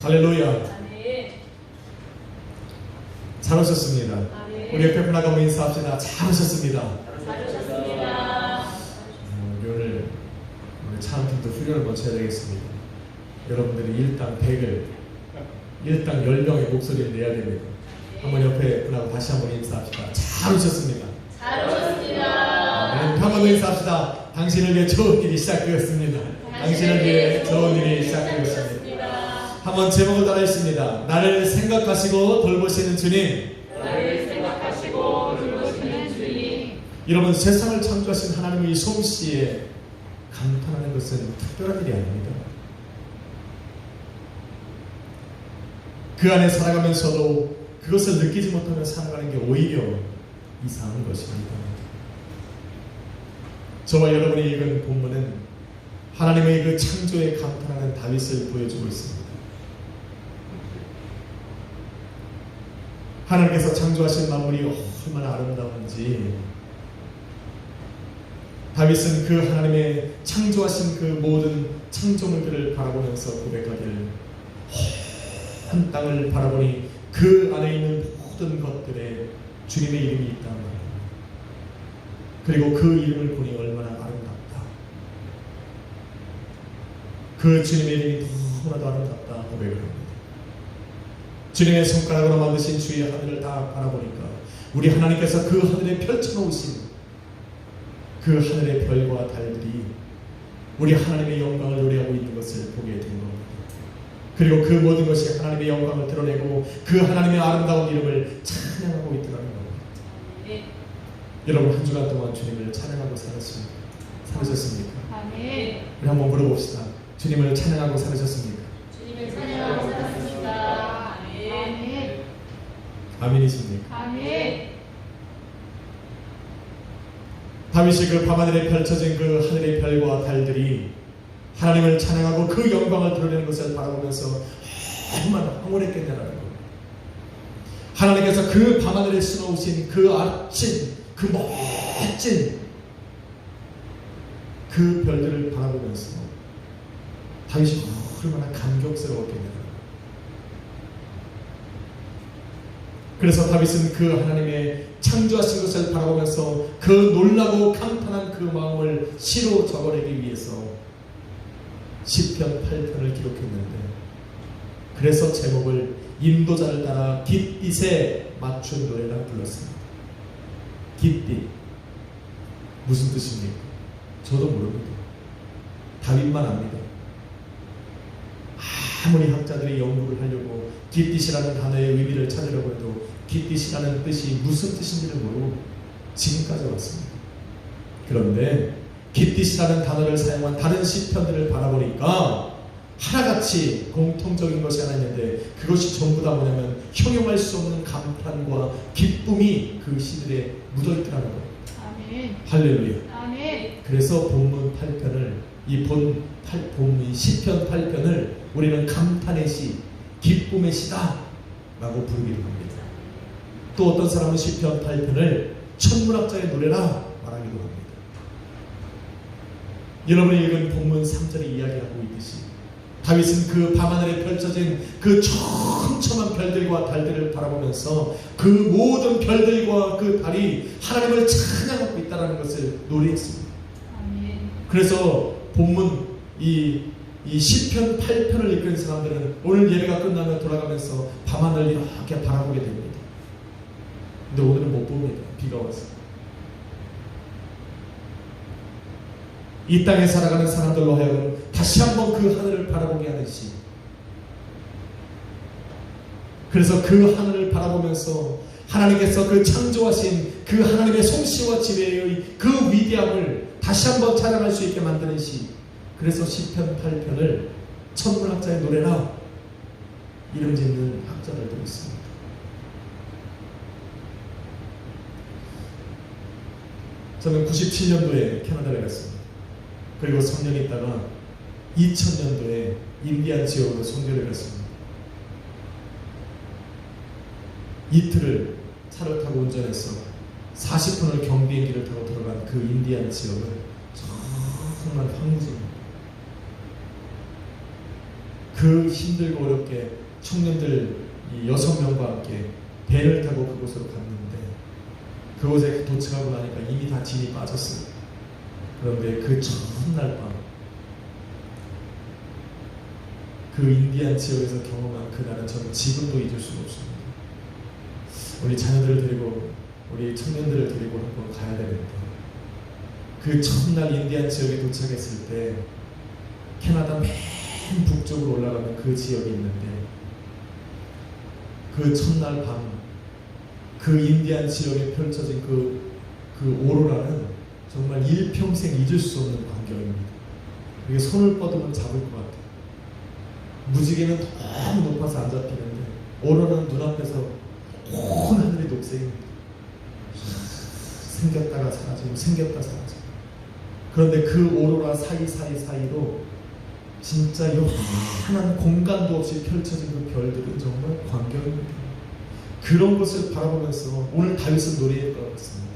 할렐루야. 아멘. 잘 오셨습니다. 아멘. 우리 옆에 분하고 인사합시다. 잘 오셨습니다. 잘 오셨습니다. 오늘 우리 찬양팀도 훈련을 먼저 해야 되겠습니다. 여러분들이 일당 100을 일당 10명의 목소리를 내야 됩니다. 한번 옆에 분하고 다시 한번 인사합시다. 잘 오셨습니다. 잘 오셨습니다. 한번 더 인사합시다. 당신을 위해 좋은 일이 시작되었습니다. 당신을 위해 좋은 일이 시작되었습니다. 한번 제목을 따라했습니다. 나를 생각하시고 돌보시는 주님. 나를 생각하시고 돌보시는 주님. 여러분, 세상을 창조하신 하나님의 솜씨에 감탄하는 것은 특별한 일이 아닙니다. 그 안에 살아가면서도 그것을 느끼지 못하며 살아가는 게 오히려 이상한 것입니다. 저와 여러분이 읽은 본문은 하나님의 그 창조에 감탄하는 다윗을 보여주고 있습니다. 하나님께서 창조하신 만물이 얼마나 아름다운지 다윗은 그 하나님의 창조하신 그 모든 창조물들을 바라보면서 고백하기를 한 땅을 바라보니 그 안에 있는 모든 것들에 주님의 이름이 있다. 그리고 그 이름을 보니 얼마나 아름답다. 그 주님의 이름이 너무나도 아름답다 고백을 합니다. 주님의 손가락으로 만드신 주의 하늘을 다 바라보니까 우리 하나님께서 그 하늘에 펼쳐놓으신 그 하늘의 별과 달들이 우리 하나님의 영광을 노래하고 있는 것을 보게 된 겁니다. 그리고 그 모든 것이 하나님의 영광을 드러내고 그 하나님의 아름다운 이름을 찬양하고 있더라는 겁니다. 네. 여러분, 한 주간 동안 주님을 찬양하고 살으셨습니까? 아멘. 우리 한번 물어봅시다. 주님을 찬양하고 살으셨습니까? 주님을 찬양하고 살았습니다. 아멘. 아멘이십니까? 아멘. 다윗이 그 밤하늘에 펼쳐진 그 하늘의 별과 달들이 하나님을 찬양하고 그 영광을 드러내는 것을 바라보면서 얼마나 황홀했겠냐라는 겁니다. 하나님께서 그 밤하늘에 수놓으신 그 아침, 그 멋진 그 별들을 바라보면서 다윗이 얼마나 감격스러웠겠냐. 그래서 다윗은 그 하나님의 창조하신 것을 바라보면서 그 놀라고 감탄한 그 마음을 시로 적어내기 위해서 시편 8편을 기록했는데, 그래서 제목을 인도자를 따라 깃빛에 맞춘 노래라 불렀습니다. 깃빛 무슨 뜻입니까? 저도 모릅니다. 다윗만 압니다. 아무리 학자들이 연구를 하려고 깃빛이라는 단어의 의미를 찾으려고 해도 깃빛이라는 뜻이 무슨 뜻인지를 모르고 지금까지 왔습니다. 그런데 깃빛이라는 단어를 사용한 다른 시편들을 바라보니까 하나같이 공통적인 것이 하나 있는데, 그것이 전부 다 뭐냐면 형용할 수 없는 감탄과 기쁨이 그 시들에 묻어있더라는 거예요. 아멘. 할렐루야. 아멘. 그래서 본문 8편을 본문 시편 8편을 우리는 감탄의 시, 기쁨의 시다 라고 부르기도 합니다. 또 어떤 사람은 시편 8편을 천문학자의 노래라 말하기도 합니다. 여러분이 읽은 본문 3절에 이야기하고 있듯이 다윗은 그 밤하늘에 펼쳐진 그 촘촘한 별들과 달들을 바라보면서 그 모든 별들과 그 달이 하나님을 찬양하고 있다는 것을 노래했습니다. 아멘. 그래서 본문 이 시편 8편을 읽은 사람들은 오늘 예배가 끝나면 돌아가면서 밤하늘을 이렇게 바라보게 됩니다. 근데 오늘은 못 봅니다. 비가 와서. 이 땅에 살아가는 사람들로 하여금 다시 한번 그 하늘을 바라보게 하는 시. 그래서 그 하늘을 바라보면서 하나님께서 그 창조하신 그 하나님의 솜씨와 지혜의 그 위대함을 다시 한번 찬양할 수 있게 만드는 시. 그래서 시편 8편을 천문학자의 노래라 이름 짓는 학자들도 있습니다. 저는 97년도에 캐나다에 갔습니다. 그리고 3년 있다가 2000년도에 인디안 지역으로 선교를 갔습니다. 이틀을 차를 타고 운전해서 40분을 경비행기를 타고 들어간 그 인디안 지역은 정말 황무지입니다. 그 힘들고 어렵게 청년들 이 6명과 함께 배를 타고 그곳으로 갔는데 그곳에 도착하고 나니까 이미 다 진이 빠졌어요. 그런데 그 첫날 밤 그 인디안 지역에서 경험한 그날은 저는 지금도 잊을 수가 없습니다. 우리 자녀들을 데리고 우리 청년들을 데리고 한번 가야 되는데 그 첫날 인디안 지역에 도착했을 때 캐나다 맨 북쪽으로 올라가는 그 지역이 있는데 그 첫날 밤 그 인디안 지역에 펼쳐진 그 오로라는 정말 일평생 잊을 수 없는 광경입니다. 이게 손을 뻗으면 잡을 것 같아요. 무지개는 너무 높아서 안 잡히는데 오로라는 눈앞에서 온 하늘이 녹색입니다. 생겼다가 사라지고 생겼다 사라지고. 그런데 그 오로라 사이로 진짜 요만한 공간도 없이 펼쳐진 그 별들은 정말 광경입니다. 그런 것을 바라보면서 오늘 다윗은 노래할 것 같습니다.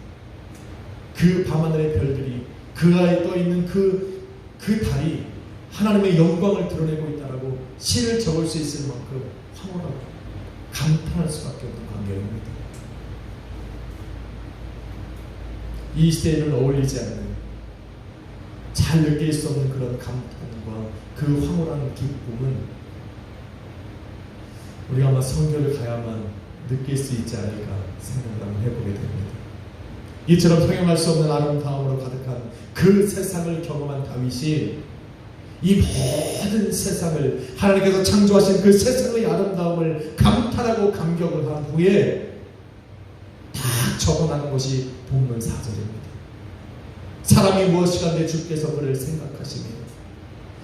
그 밤하늘의 별들이 그 아에 떠있는 그 달이 하나님의 영광을 드러내고 있다라고 시를 적을 수 있을 만큼 황홀하고 감탄할 수밖에 없는 광경입니다. 이 시대에는 어울리지 않는 잘 느낄 수 없는 그런 감탄과 그 황홀한 기쁨은 우리가 아마 성교를 가야만 느낄 수 있지 않을까 생각을 한번 해보게 됩니다. 이처럼 평행할 수 없는 아름다움으로 가득한 그 세상을 경험한 다윗이 이 모든 세상을 하나님께서 창조하신 그 세상의 아름다움을 감탄하고 감격을 한 후에 다 적어나는 것이 본문 4절입니다. 사람이 무엇이간데 주께서 그를 생각하시며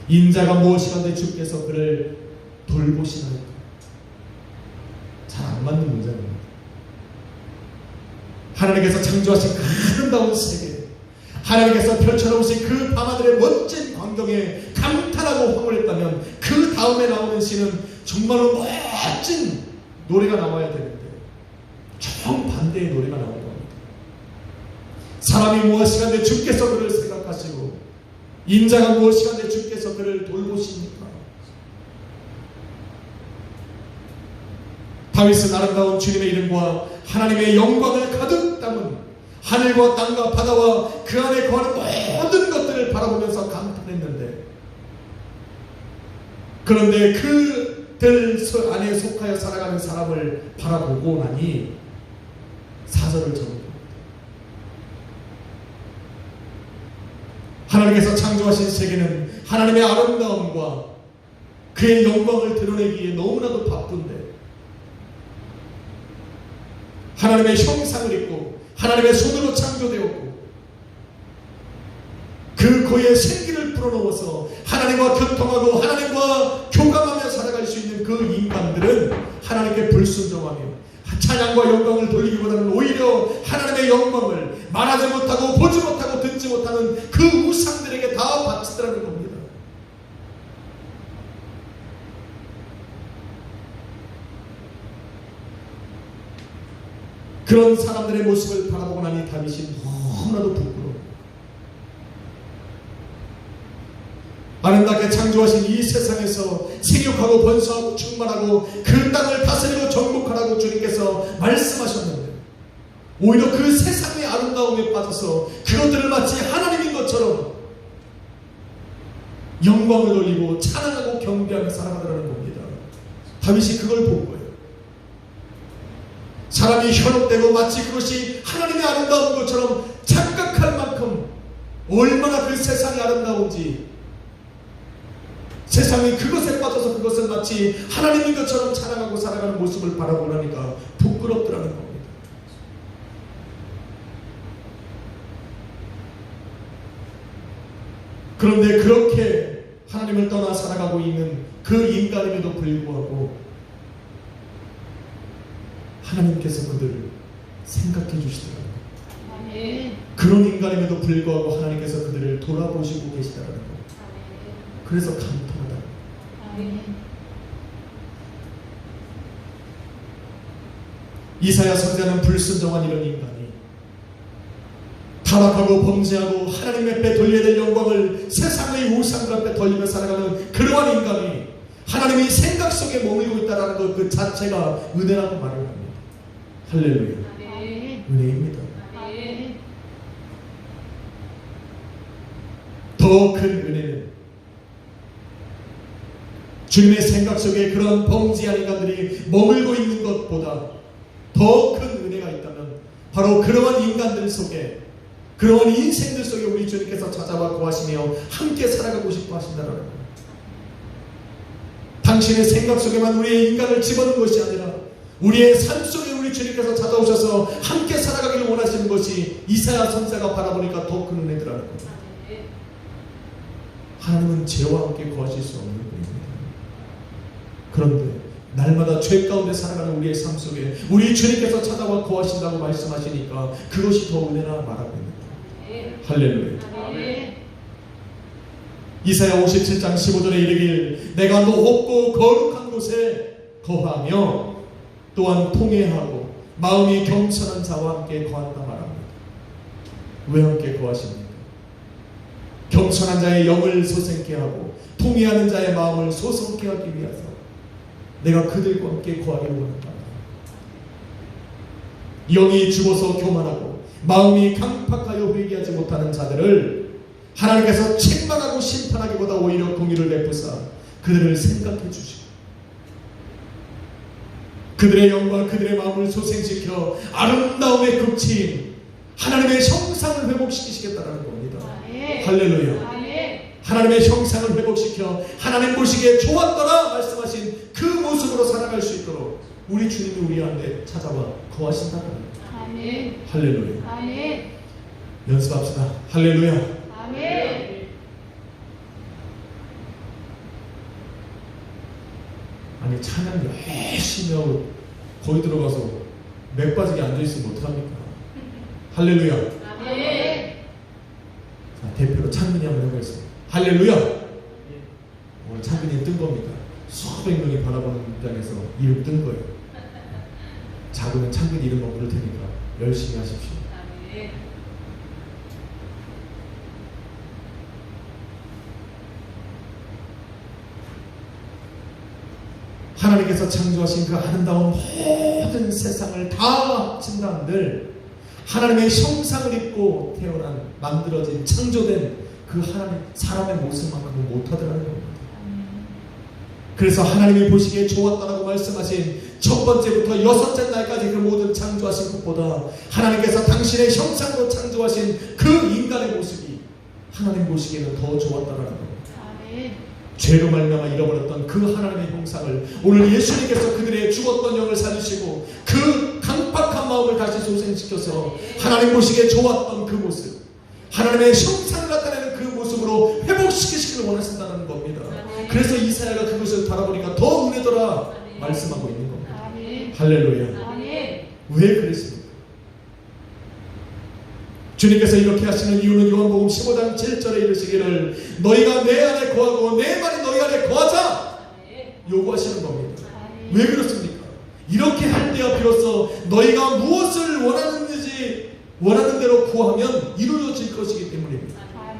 인자가 무엇이간데 주께서 그를 돌보시나이까. 잘 안 맞는 문장입니다. 하나님께서 창조하신 그 아름다운 세계, 하나님께서 펼쳐놓으신 그 밤하늘의 멋진 광경에 감탄하고 황홀했다면 그 다음에 나오는 시는 정말로 멋진 노래가 나와야 되는데 정반대의 노래가 나온 겁니다. 사람이 무엇이간데 주께서 그를 생각하시고 인자가 무엇이간데 주께서 그를 돌보십니까. 다윗은 아름다운 주님의 이름과 하나님의 영광을 가득 담은 하늘과 땅과 바다와 그 안에 거하는 모든 것들을 바라보면서 감탄했는데 그런데 그들 안에 속하여 살아가는 사람을 바라보고 나니 4절을 적은 겁니다. 하나님께서 창조하신 세계는 하나님의 아름다움과 그의 영광을 드러내기에 너무나도 바쁜데 하나님의 형상을 입고 하나님의 손으로 창조되었고 그 고의 생기를 불어넣어서 하나님과 교통하고 하나님과 교감하며 살아갈 수 있는 그 인간들은 하나님께 불순종하며 찬양과 영광을 돌리기보다는 오히려 하나님의 영광을 말하지 못하고 보지 못하고 듣지 못하는 그 우상들에게 다 바치더라는 겁니다. 그런 사람들의 모습을 바라보고 나니 다윗이 너무나도 부끄러워. 아름답게 창조하신 이 세상에서 생육하고 번성하고 충만하고 그 땅을 다스리고 정복하라고 주님께서 말씀하셨는데 오히려 그 세상의 아름다움에 빠져서 그것들을 마치 하나님인 것처럼 영광을 돌리고 찬양하고 경배하며 살아가더라는 겁니다. 다윗이 그걸 본 거예요. 사람이 현혹되고 마치 그것이 하나님의 아름다운 것처럼 착각할 만큼 얼마나 그 세상이 아름다운지 세상이 그것에 빠져서 그것을 마치 하나님인 것처럼 찬양하고 살아가는 모습을 바라보라니까 부끄럽더라는 겁니다. 그런데 그렇게 하나님을 떠나 살아가고 있는 그 인간임에도 불구하고 하나님께서 그들을 생각해 주시더라고요. 아멘. 그런 인간임에도 불구하고 하나님께서 그들을 돌아보시고 계시다는 거. 그래서 감탄하다. 아멘. 이사야 선지자는 불순종한 이런 인간이 타락하고 범죄하고 하나님 앞에 돌려야 될 영광을 세상의 우상들 앞에 돌리며 살아가는 그러한 인간이 하나님이 생각 속에 머물고 있다는 것 그 자체가 은혜라고 말을 합니다. 할렐루야. 아멘. 은혜입니다. 아멘. 더 큰 은혜는 주님의 생각 속에 그런 범죄한 인간들이 머물고 있는 것보다 더 큰 은혜가 있다면 바로 그러한 인간들 속에, 그러한 인생들 속에 우리 주님께서 찾아와 거하시며 함께 살아가고 싶어 하신다는 겁니다. 당신의 생각 속에만 우리의 인간을 집어넣은 것이 아니라 우리의 삶 속에 우리 주님께서 찾아오셔서 함께 살아가기를 원하시는 것이 이사야 선지자가 바라보니까 더 큰 은혜더라는 겁니다. 하나님은 죄와 함께 거하실 수 없는 분입니다. 그런데 날마다 죄 가운데 살아가는 우리의 삶 속에 우리 주님께서 찾아와 거하신다고 말씀하시니까 그것이 더 은혜라 말하고 있습니다. 할렐루야. 아멘. 이사야 57장 15절에 이르길 내가 높고 거룩한 곳에 거하며 또한 통회하고 마음이 겸손한 자와 함께 거한다 말합니다. 왜 함께 거하십니까? 겸손한 자의 영을 소생케 하고 통회하는 자의 마음을 소성케 하기 위해서 내가 그들과 함께 거하기를 원한다. 영이 죽어서 교만하고 마음이 강팍하여 회개하지 못하는 자들을 하나님께서 책망하고 심판하기보다 오히려 공의를 베푸사 그들을 생각해 주시고 그들의 영과 그들의 마음을 소생시켜 아름다움의 극치인 하나님의 형상을 회복시키시겠다는 겁니다. 아멘. 할렐루야. 아멘. 하나님의 형상을 회복시켜 하나님 보시기에 좋았더라 말씀하신 그 모습으로 살아갈 수 있도록 우리 주님이 우리 안에 찾아와 거하신다는 겁니다. 아멘. 할렐루야. 아멘. 연습합시다. 할렐루야. 아멘. 아니 찬양 열심히 하고 거기 들어가서 맥 빠지게 앉아있으면 어떡합니까? 할렐루야. 아멘. 자, 대표로 창근이 한번 해보겠습니다. 할렐루야. 오늘 창근이 뜬 겁니다. 수백 명이 바라보는 입장에서 이름 뜬 거예요. 작으면 창근 이름만 부를 테니까 열심히 하십시오. 아멘. 하나님께서 창조하신 그 아름다운 모든 세상을 다 합친다 한들 하나님의 형상을 입고 태어난 만들어진 창조된 그 하나님 사람의 모습만큼은 못하더라는 겁니다. 그래서 하나님이 보시기에 좋았다라고 말씀하신 첫 번째부터 여섯째 날까지 그 모든 창조하신 것보다 하나님께서 당신의 형상으로 창조하신 그 인간의 모습이 하나님 보시기에는 더 좋았다라는 겁니다. 아멘. 죄로 말미암아 잃어버렸던 그 하나님의 형상을 오늘 예수님께서 그들의 죽었던 영을 살리시고 그 강팍한 마음을 다시 소생시켜서 하나님 보시기에 좋았던 그 모습, 하나님의 형상을 나타내는 그 모습으로 회복시키시기를 원하신다는 겁니다. 그래서 이사야가 그것을 바라보니까 더 은혜더라 말씀하고 있는 겁니다. 아멘. 할렐루야. 아멘. 왜 그랬습니까? 주님께서 이렇게 하시는 이유는 요한복음 15장 7절에 이르시기를 너희가 내 안에 거하고 내 말이 너희 안에 거하자 요구하시는 겁니다. 왜 그렇습니까? 이렇게 할 때야 비로소 너희가 무엇을 원하는 대로 구하면 이루어질 것이기 때문입니다. 아멘.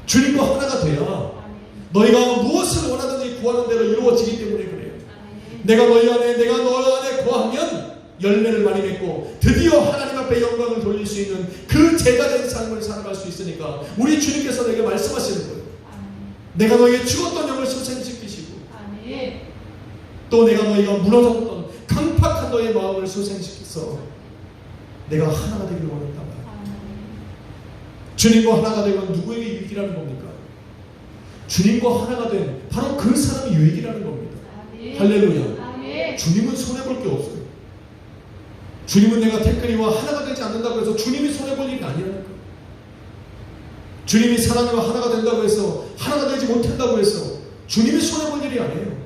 주님과 하나가 돼야 너희가 무엇을 원하든지 구하는 대로 이루어지기 때문에 그래요. 내가 너 안에 거하면 열매를 많이 맺고 드디어 하나님 앞에 영광을 돌릴 수 있는 그 제자된 삶을 살아갈 수 있으니까 우리 주님께서 내게 말씀하시는 거예요. 내가 너에게 죽었던 영을 소생시키시고 또 내가 너희가 무너졌던 강팍한 너의 마음을 소생시켜서 내가 하나가 되기를 원한다. 주님과 하나가 되면 누구에게 유익이라는 겁니까? 주님과 하나가 된 바로 그 사람이 유익이라는 겁니다. 할렐루야. 주님은 손해볼 게 없어요. 주님은 내가 태클이와 하나가 되지 않는다고 해서 주님이 손해볼 일이 아니라니까. 주님이 사람과 하나가 된다고 해서 하나가 되지 못한다고 해서 주님이 손해볼 일이 아니에요.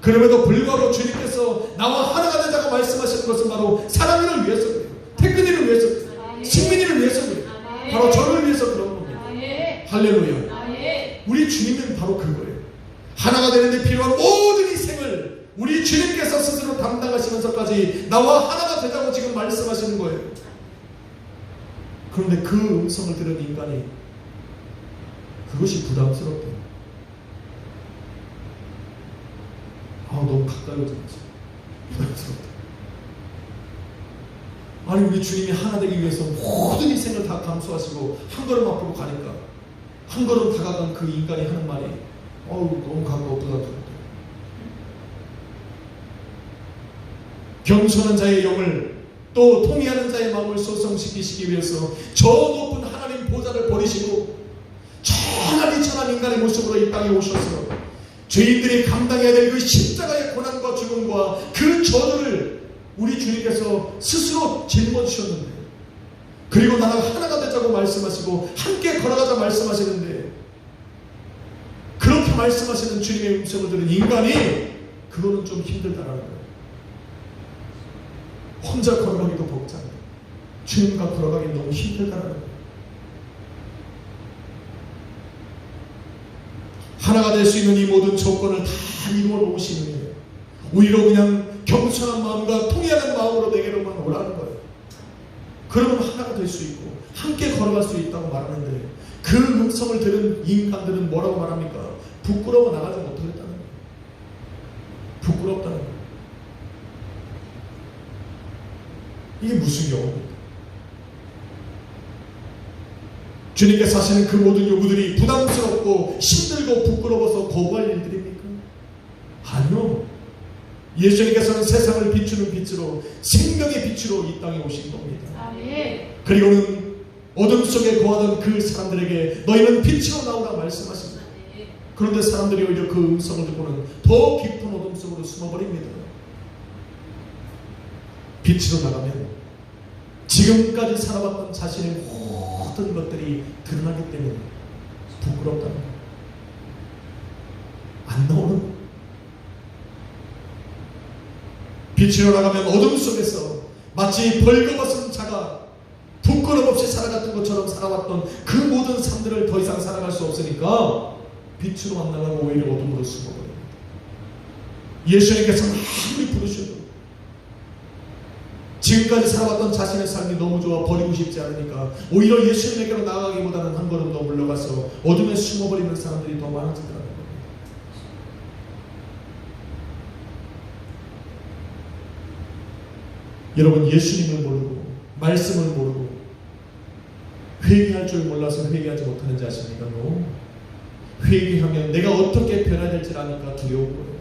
그럼에도 불구하고 주님께서 나와 하나가 되자고 말씀하시는 것은 바로 사람을 위해서 그래요. 태클이를 위해서 그래요. 식민이를 위해서 그래요. 바로 저를 위해서 그런 겁니다. 할렐루야. 우리 주님은 바로 그거예요. 하나가 되는데 필요한 모든 희생을 우리 주님께서 스스로 담당하시면서까지 나와 하나가 되자고 지금 말씀하시는 거예요. 그런데 그 음성을 들은 인간이 그것이 부담스럽대요. 너무 가까이 오지 마세요. 부담스럽다. 아니 우리 주님이 하나 되기 위해서 모든 인생을 다 감수하시고 한 걸음 앞으로 가니까 한 걸음 다가간 그 인간이 하는 말이 너무 가까웠다. 겸손한 자의 영을 또 통회하는 자의 마음을 소성시키시기 위해서 저 높은 하나님 보좌를 버리시고 천하리 천한 인간의 모습으로 이 땅에 오셔서 죄인들이 감당해야 될 그 십자가의 고난과 죽음과 그 저주를 우리 주님께서 스스로 짊어지셨는데, 그리고 나랑 하나가 되자고 말씀하시고 함께 걸어가자 말씀하시는데, 그렇게 말씀하시는 주님의 음성을 들은 인간이 그거는 좀 힘들다라는 거예요. 혼자 걸어가기도 벅찬데 주님과 걸어가기 너무 힘들다라는 거예요. 하나가 될 수 있는 이 모든 조건을 다 이루어 놓으시는 거예요. 오히려 그냥 겸손한 마음과 통회하는 마음으로 내게로만 오라는 거예요. 그러면 하나가 될 수 있고 함께 걸어갈 수 있다고 말하는데, 그 음성을 들은 인간들은 뭐라고 말합니까? 부끄러워 나가지 못하겠다는 거예요. 부끄럽다는 거예요. 이게 무슨 경우입니까? 주님께서 하시는 그 모든 요구들이 부담스럽고 힘들고 부끄러워서 거부할 일들입니까? 아니요. 예수님께서는 세상을 비추는 빛으로, 생명의 빛으로 이 땅에 오신 겁니다. 아멘. 그리고는 어둠 속에 거하던 그 사람들에게 너희는 빛으로 나오라 말씀하십니다. 그런데 사람들이 오히려 그 음성을 듣고는 더 깊은 어둠 속으로 숨어버립니다. 빛으로 나가면 지금까지 살아왔던 자신의 모든 것들이 드러나기 때문에 부끄럽다는 거예요. 안 나오는 거예요. 빛으로 나가면 어둠 속에서 마치 벌거벗은 자가 부끄럼 없이 살아갔던 것처럼 살아왔던 그 모든 삶들을 더 이상 살아갈 수 없으니까 빛으로 안 나가고 오히려 어둠으로 숨어버립니다. 예수님께서는 아무리 부르셔도 지금까지 살아왔던 자신의 삶이 너무 좋아 버리고 싶지 않으니까 오히려 예수님에게로 나아가기보다는 한 걸음 더 물러가서 어둠에 숨어버리는 사람들이 더 많아지더라고요. 여러분, 예수님을 모르고 말씀을 모르고 회개할 줄 몰라서 회개하지 못하는 자십니까? 회개하면 내가 어떻게 변해야 될지 아니까 두려운 거예요.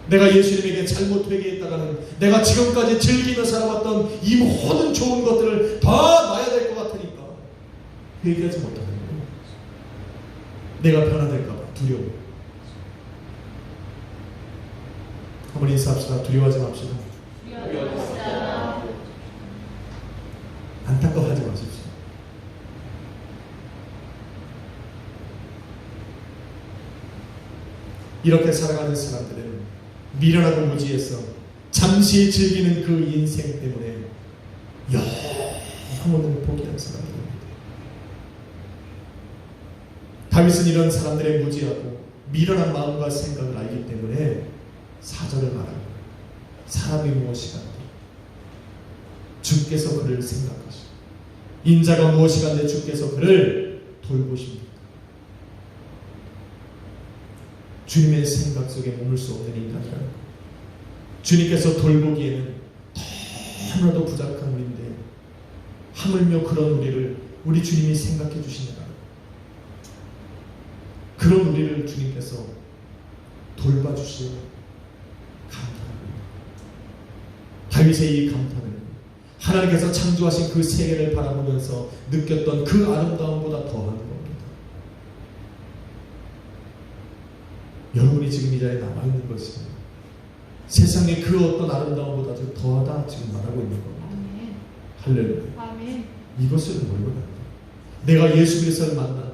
내가 예수님에게 잘못 회개했다가는 내가 지금까지 즐기며 살아왔던 이 모든 좋은 것들을 다 놔야 될 것 같으니까 회개하지 못하는 거예요. 내가 변화될까 봐 두려워. 한번 인사합시다. 두려워하지 맙시다. 안타까워하지 마십시오. 이렇게 살아가는 사람들은 미련하고 무지해서 잠시 즐기는 그 인생 때문에 영원을 포기한 사람들입니다. 다윗은 이런 사람들의 무지하고 미련한 마음과 생각을 알기 때문에 4절을 말합니다. 사람이 무엇이간데 주께서 그를 생각하시고 인자가 무엇이간데 주께서 그를 돌보십니다. 주님의 생각 속에 머물 수 없는 인간이라는 것. 주님께서 돌보기에는 너무나도 부족한 우리인데 하물며 그런 우리를 우리 주님이 생각해 주시느라 그런 우리를 주님께서 돌봐주시오. 감탄합니다. 다윗의 이 감탄은 하나님께서 창조하신 그 세계를 바라보면서 느꼈던 그 아름다움보다 더한 겁니다. 여러분이 지금 이 자리에 남아있는 것은 세상의 그 어떤 아름다움보다 좀 더하다 지금 말하고 있는 겁니다. 아멘. 할렐루야. 아멘. 이것을 모르고 내가 예수 그리스도를 만나는 것,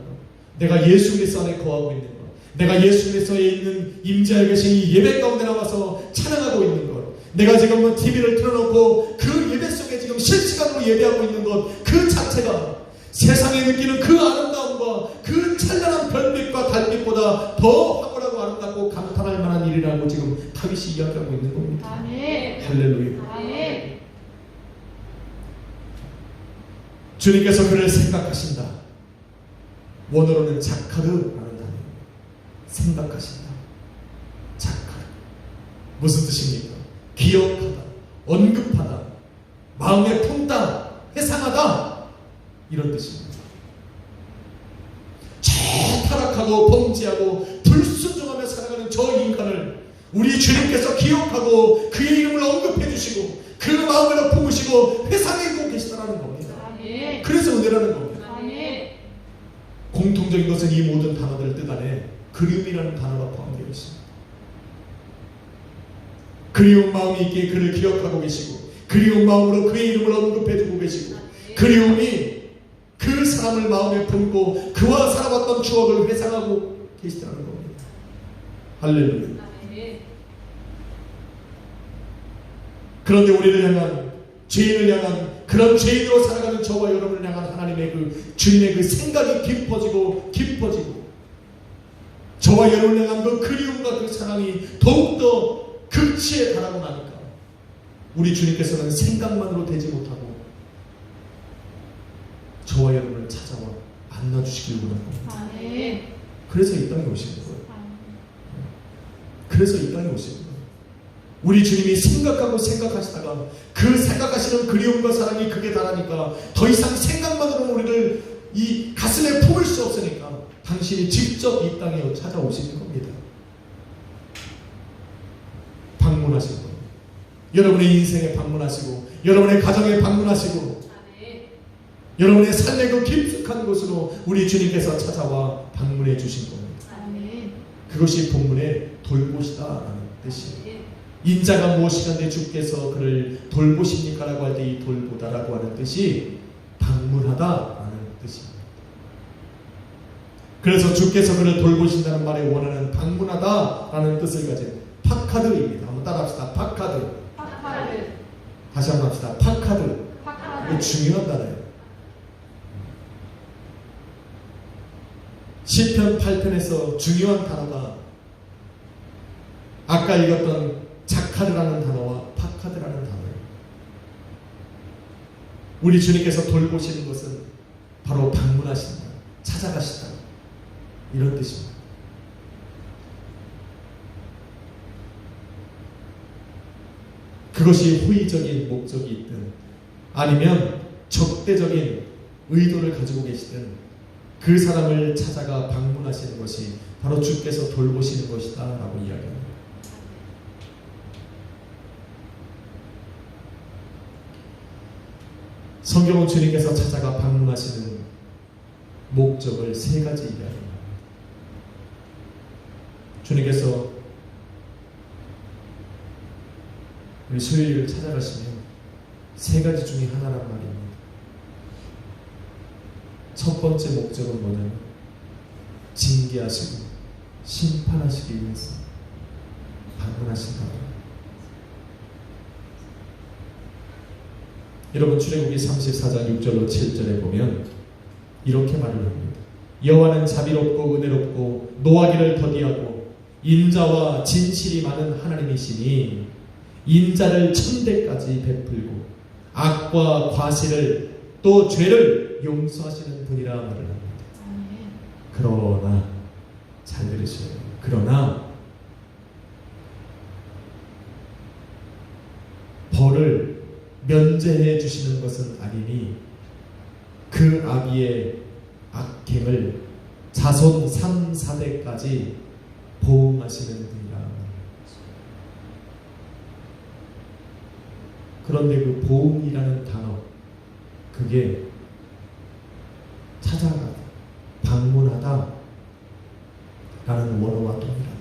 내가 예수 그리스도 안에 거하고 있는 것, 내가 예수 그리스도에 있는 임재하여 계신 이 예배 가운데 나와서 찬양하고 있는 것, 내가 지금 TV를 틀어놓고 그 예배 속에 지금 실시간으로 예배하고 있는 것 그 자체가 세상에 느끼는 그 아름다움과 그 찬란한 별빛과 달빛보다 더 황홀하고 아름답고 감탄할 만한 일이라고 지금 다윗이 이야기하고 있는 겁니다. 아멘. 할렐루야. 아멘. 주님께서 그를 생각하신다. 원어로는 자카르라는 단어입니다. 생각하신다. 자카르. 무슨 뜻입니까? 기억하다, 언급하다, 마음에 품다, 회상하다, 이런 뜻입니다. 타락하고 범죄하고 불순종하며 살아가는 저 인간을 우리 주님께서 기억하고 그의 이름을 언급해 주시고 그 마음으로 품으시고 회상해 계시다는 겁니다. 아멘. 그래서 은혜라는 겁니다. 아멘. 공통적인 것은 이 모든 단어들 뜻 안에 그리움이라는 단어가 포함되어 있습니다. 그리운 마음이 있기에 그를 기억하고 계시고 그리운 마음으로 그의 이름을 언급해 주고 계시고 그리움이 그 사람을 마음에 품고 그와 살아왔던 추억을 회상하고 계시다는 겁니다. 할렐루야. 아멘. 그런데 우리를 향한 죄인을 향한 그런 죄인으로 살아가는 저와 여러분을 향한 하나님의 그 주님의 그 생각이 깊어지고 저와 여러분을 향한 그 그리움과 그 사랑이 더욱더 극치에 달하고 나니까 우리 주님께서는 생각만으로 되지 못하고 저와 여러분을 찾아와 만나주시길 원합니다. 아멘. 그래서 이 땅에 오신 거예요. 아멘. 그래서 이 땅에 오신 거예요. 우리 주님이 생각하시다가 그 생각하시는 그리움과 사랑이 극에 달하니까 더 이상 생각만으로는 우리를 이 가슴에 품을 수 없으니까 당신이 직접 이 땅에 찾아오시는 겁니다. 방문하신 거예요. 여러분의 인생에 방문하시고 여러분의 가정에 방문하시고 여러분의 삶의 그 깊숙한 곳으로 우리 주님께서 찾아와 방문해 주신 겁니다. 아멘. 그것이 본문의 돌보시다라는 뜻이에요. 인자가 무엇이간데 주께서 그를 돌보십니까? 라고 할 때 이 돌보다라고 하는 뜻이 방문하다라는 뜻입니다. 그래서 주께서 그를 돌보신다는 말에 원하는 방문하다라는 뜻을 가진 파카드입니다. 한번 따라합시다. 파카드. 파카드. 다시 한번 합시다. 파카드. 파카드. 이거 중요한 단어예요. 시편 8편에서 중요한 단어가 아까 읽었던 자카드라는 단어와 파카드라는 단어예요. 우리 주님께서 돌보시는 것은 바로 방문하신다, 찾아가신다, 이런 뜻입니다. 그것이 호의적인 목적이 있든 아니면 적대적인 의도를 가지고 계시든 그 사람을 찾아가 방문하시는 것이 바로 주께서 돌보시는 것이다 라고 이야기합니다. 성경은 주님께서 찾아가 방문하시는 목적을 세 가지 이야기합니다. 주님께서 우리 수요일을 찾아가시면 세 가지 중에 하나란 말입니다. 첫 번째 목적은 뭐냐면 징계하시고 심판하시기 위해서 방문하신다. 여러분 출애굽기 34장 6절로 7절에 보면 이렇게 말을 합니다. 여호와는 자비롭고 은혜롭고 노하기를 더디하고 인자와 진실이 많은 하나님이시니 인자를 천대까지 베풀고 악과 과실을 또 죄를 용서하시는 분이라 말을 합니다. 그러나 잘 들으셔요. 그러나 벌을 면제해 주시는 것은 아니니 그 아비의 악행을 자손 3, 4대까지 보응하시는 분이라. 그런데 그 보응이라는 단어, 그게 찾아가다, 방문하다 라는 원어와 동일합니다.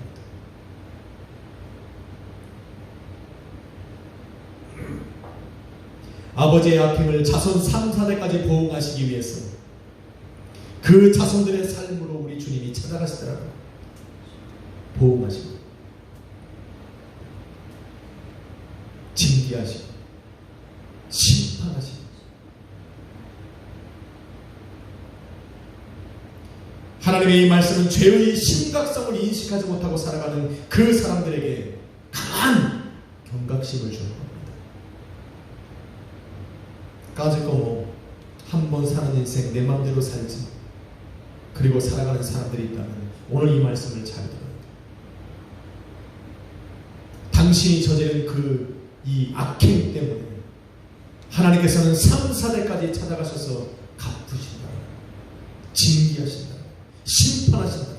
아버지의 악행을 자손 3, 4대까지 보응하시기 위해서 그 자손들의 삶으로 우리 주님이 찾아가시더라고요. 보응하시고 징계하시고 심판하시고 하나님의 이 말씀은 죄의 심각성을 인식하지 못하고 살아가는 그 사람들에게 강한 경각심을 주는 겁니다. 까짓 거 뭐 한 번 사는 인생 내 맘대로 살지 그리고 살아가는 사람들이 있다면 오늘 이 말씀을 잘 들어야 돼요. 당신이 저지른 이 악행 때문에 하나님께서는 3, 4대까지 찾아가셔서 갚으신다, 징계하신다, 심판하신다.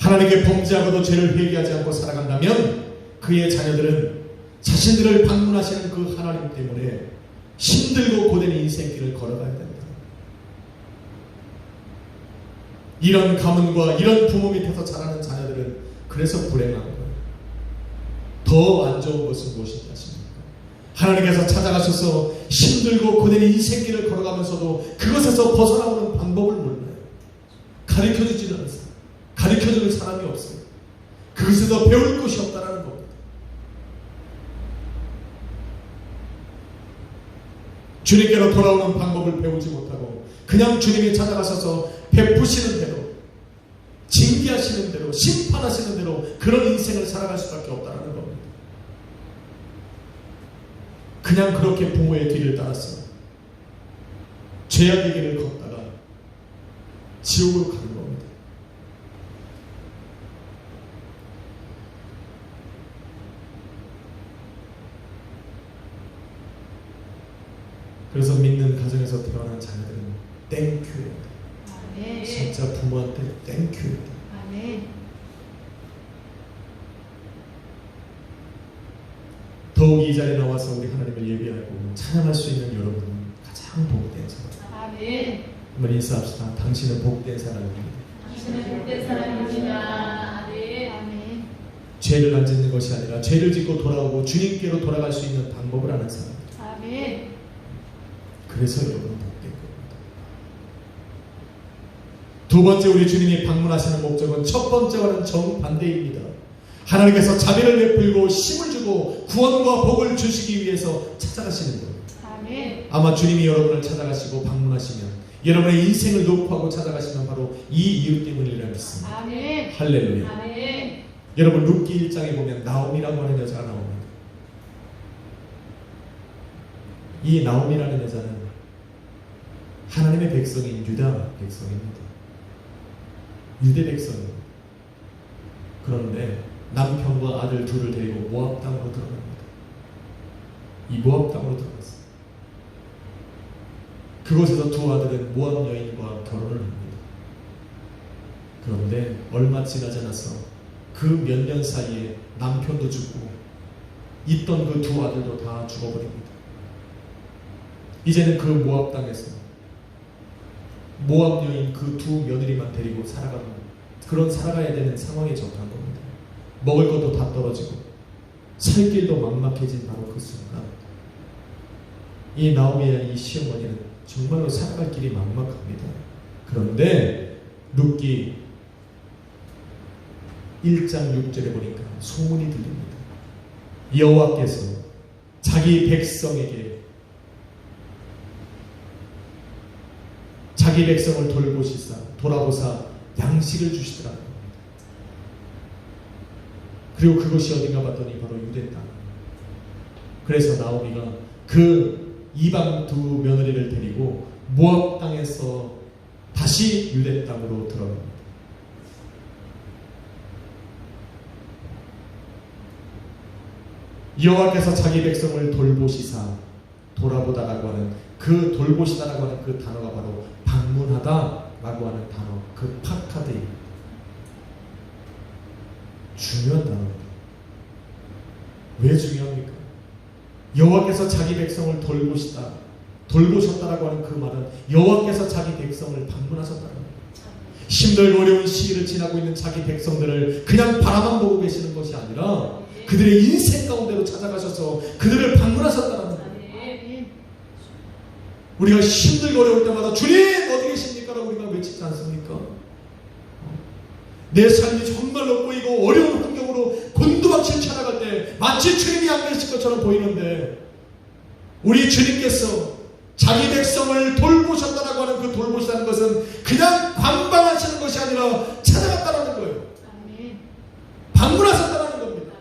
하나님께 범죄하고도 죄를 회개하지 않고 살아간다면 그의 자녀들은 자신들을 방문하시는 그 하나님 때문에 힘들고 고된 인생길을 걸어가야 된다. 이런 가문과 이런 부모 밑에서 자라는 자녀들은 그래서 불행한 거예요. 더 안 좋은 것은 무엇인지 아십니까? 하나님께서 찾아가셔서 힘들고 고된 인생길을 걸어가면서도 그것에서 벗어나오는 방법을 몰라요. 가르쳐주지는 않으세요. 가르쳐주는 사람이 없어요. 그것에서 배울 것이 없다라는 겁니다. 주님께로 돌아오는 방법을 배우지 못하고 그냥 주님이 찾아가셔서 베푸시는 대로, 징계하시는 대로, 심판하시는 대로 그런 인생을 살아갈 수밖에 없다는 겁니다. 그냥 그렇게 부모의 길을 따라서 죄악의 길을 걷다가 지옥으로 가는 겁니다. 그래서 믿는 가정에서 태어난 자녀들은 땡큐예요. 아멘. 진짜 부모한테 땡큐예요. 아멘. 더욱 이 자리에 나와서 우리 하나님을 예배하고 찬양할 수 있는 여러분은 가장 복된 사람. 아멘. 한번 인사합시다. 당신은 복된 사람입니다. 당신은 복된 사람입니다. 아멘. 아멘. 죄를 안 짓는 것이 아니라 죄를 짓고 돌아오고 주님께로 돌아갈 수 있는 방법을 아는 사람입니다. 아멘. 그래서 여러분은 복된 겁니다. 두 번째 우리 주님이 방문하시는 목적은 첫 번째와는 정반대입니다. 하나님께서 자비를 베풀고 힘을 주고 구원과 복을 주시기 위해서 찾아가시는 거예요. 아멘. 아마 주님이 여러분을 찾아가시고 방문하시면 여러분의 인생을 녹화하고 찾아가시면 바로 이 이유 때문이라 믿습니다. 아멘. 할렐루야. 아멘. 여러분 룻기 1장에 보면 나옴이라고 하는 여자가 나옵니다. 이 나옴이라는 여자는 하나님의 백성인 유다 백성입니다. 유대 백성입니다. 그런데 남편과 아들 둘을 데리고 모압 땅으로 들어갑니다. 이 모압 땅으로 들어갔어요. 그곳에서 두 아들은 모압 여인과 결혼을 합니다. 그런데 얼마 지나지 않아서 그 몇 년 사이에 남편도 죽고 있던 그 두 아들도 다 죽어버립니다. 이제는 그 모압 땅에서 모압 여인 그 두 며느리만 데리고 살아가는 그런 살아가야 되는 상황에 접한 겁니다. 먹을 것도 다 떨어지고 살 길도 막막해진 바로 그 순간 이 나오미의 이 시어머니는 정말로 살아갈 길이 막막합니다. 그런데 룻기 1장 6절에 보니까 소문이 들립니다. 여호와께서 자기 백성에게 자기 백성을 돌아보사 양식을 주시더라. 그리고 그것이 어딘가 봤더니 바로 유대 땅. 그래서 나오미가 그 이방 두 며느리를 데리고 모압 땅에서 다시 유대 땅으로 들어갑니다. 여호와께서 자기 백성을 돌보시사 돌아보다라고 하는 그 돌보시다라고 하는 그 단어가 바로 방문하다라고 하는 단어, 그 파카드입니다. 중요한 단어입니다. 왜 중요합니까? 여호와께서 자기 백성을 돌보셨다라고 하는 그 말은 여호와께서 자기 백성을 방문하셨다는 거예요. 힘들고 어려운 시기를 지나고 있는 자기 백성들을 그냥 바라만 보고 계시는 것이 아니라 그들의 인생 가운데로 찾아가셔서 그들을 방문하셨다는 거예요. 우리가 힘들고 어려울 때마다 주님 어디 계십니까? 라고 우리가 외치지 않습니까? 내 삶이 정말로 꼬이고 어려운 환경으로 곤두박질 찾아갈 때 마치 주님이 안 계실 것처럼 보이는데 우리 주님께서 자기 백성을 돌보셨다라고 하는 그 돌보시다는 것은 그냥 관방하시는 것이 아니라 찾아갔다라는 거예요. 방문하셨다라는 겁니다.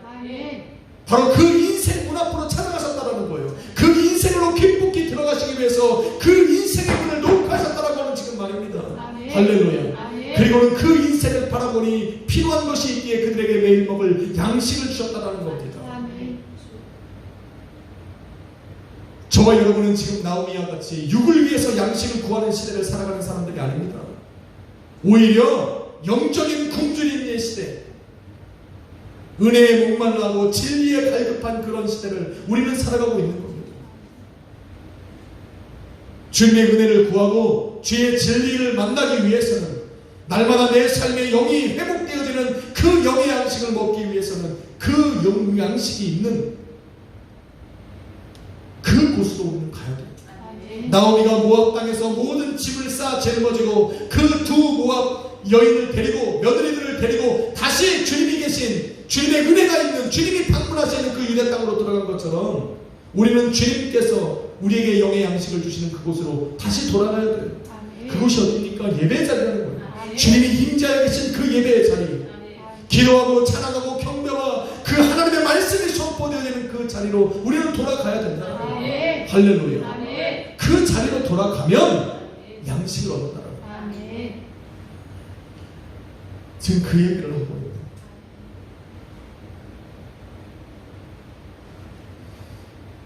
바로 그 인생 문 앞으로 찾아가셨다라는 거예요. 그 인생으로 깊숙이 들어가시기 위해서 그 인생의 문을 녹화하셨다라고 하는 지금 말입니다. 할렐루야. 그리고는 그 인생을 바라보니 필요한 것이 있기에 그들에게 매일 먹을 양식을 주셨다는 겁니다. 저와 여러분은 지금 나오미와 같이 육을 위해서 양식을 구하는 시대를 살아가는 사람들이 아닙니다. 오히려 영적인 굶주림의 시대, 은혜에 목말라하고 진리에 갈급한 그런 시대를 우리는 살아가고 있는 겁니다. 주님의 은혜를 구하고 주의 진리를 만나기 위해서는 날마다 내 삶의 영이 회복되어지는 그 영의 양식을 먹기 위해서는 그 영 양식이 있는 그곳으로 우리는 가야 돼요. 나오미가 모압 땅에서 모든 집을 쌓아 짊어지고 그 두 모압 여인을 데리고 며느리들을 데리고 다시 주님이 계신 주님의 은혜가 있는 주님이 방문하시는 그 유대 땅으로 들어간 것처럼 우리는 주님께서 우리에게 영의 양식을 주시는 그곳으로 다시 돌아가야 돼요. 그곳이 어디입니까? 예배 자리라는 거예요. 주님이 임재하여 계신 그 예배의 자리, 기도하고 찬양하고 경배와 그 하나님의 말씀이 선포되어지는 그 자리로 우리는 돌아가야 된다. 할렐루야. 그 자리로 돌아가면 양식을 얻는다라고. 지금 그 얘기를 하고 있는.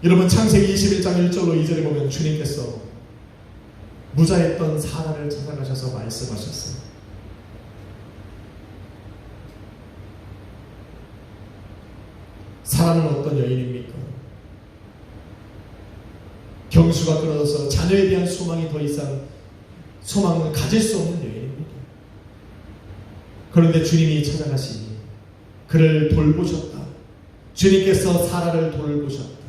여러분 창세기 21장 1절로 2절에 보면 주님께서 무자했던 사라를 찾아가셔서 말씀하셨어요. 사라는 어떤 여인입니까? 경수가 끊어져서 자녀에 대한 소망이 더 이상 소망을 가질 수 없는 여인입니다. 그런데 주님이 찾아가시니 그를 돌보셨다. 주님께서 사라를 돌보셨다.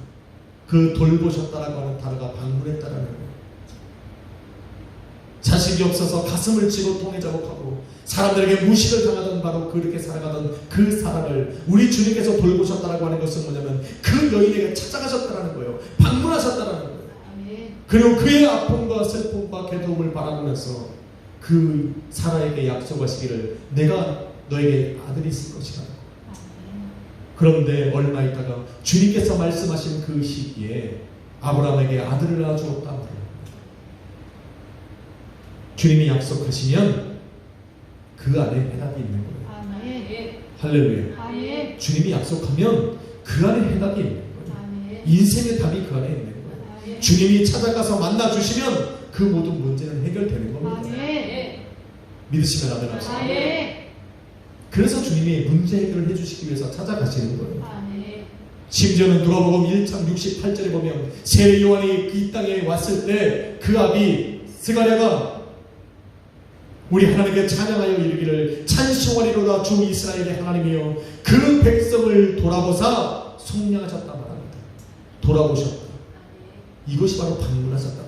그 돌보셨다라고 하는 단어가 방문했다라는 거예요. 자식이 없어서 가슴을 치고 통에 자복하고 사람들에게 무시를 당하던 바로 그렇게 살아가던 그 사람을 우리 주님께서 돌보셨다라고 하는 것은 뭐냐면 그 여인에게 찾아가셨다라는 거예요. 방문하셨다라는 거예요. 그리고 그의 아픔과 슬픔과 괴로움을 바라보면서 그 사라에게 약속하시기를 내가 너에게 아들이 있을 것이다. 그런데 얼마 있다가 주님께서 말씀하신 그 시기에 아브라함에게 아들을 낳아주었다. 주님이 약속하시면 그 안에 해답이 있는 거예요. 할렐루야. 주님이 약속하면 그 안에 해답이 있는 거예요. 인생의 답이 그 안에 있는 거예요. 주님이 찾아가서 만나주시면 그 모든 문제는 해결되는 겁니다. 믿으시면 아멘 합시다. 그래서 주님이 문제 해결을 해주시기 위해서 찾아가시는 거예요. 심지어는 누가복음 1장 68절에 보면 세례 요한이 이 땅에 왔을 때 그 아비 스가랴가 우리 하나님께 찬양하여 이르기를 찬송하리로다 주 이스라엘의 하나님이여 그 백성을 돌아보사 속량하셨다 말합니다. 돌아보셨다. 이것이 바로 방문하셨다.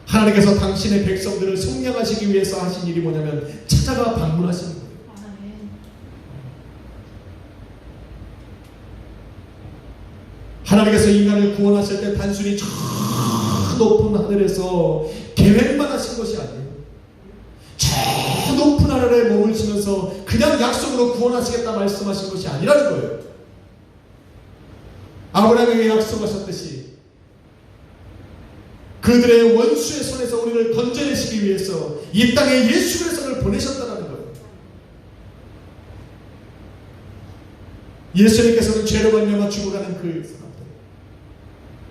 하나님께서 당신의 백성들을 속량하시기 위해서 하신 일이 뭐냐면 찾아가 방문하시는 거예요. 하나님께서 인간을 구원하실 때 단순히 저 높은 하늘에서 계획만 하신 것이 아니에요. 저 높은 하늘에 몸을 치면서 그냥 약속으로 구원하시겠다 말씀하신 것이 아니라는 거예요. 아브라함에게 약속하셨듯이 그들의 원수의 손에서 우리를 건져내시기 위해서 이 땅에 예수 그리스도를 보내셨다는 거예요. 예수님께서는 죄로 말미암아 죽어가는 그 사람들,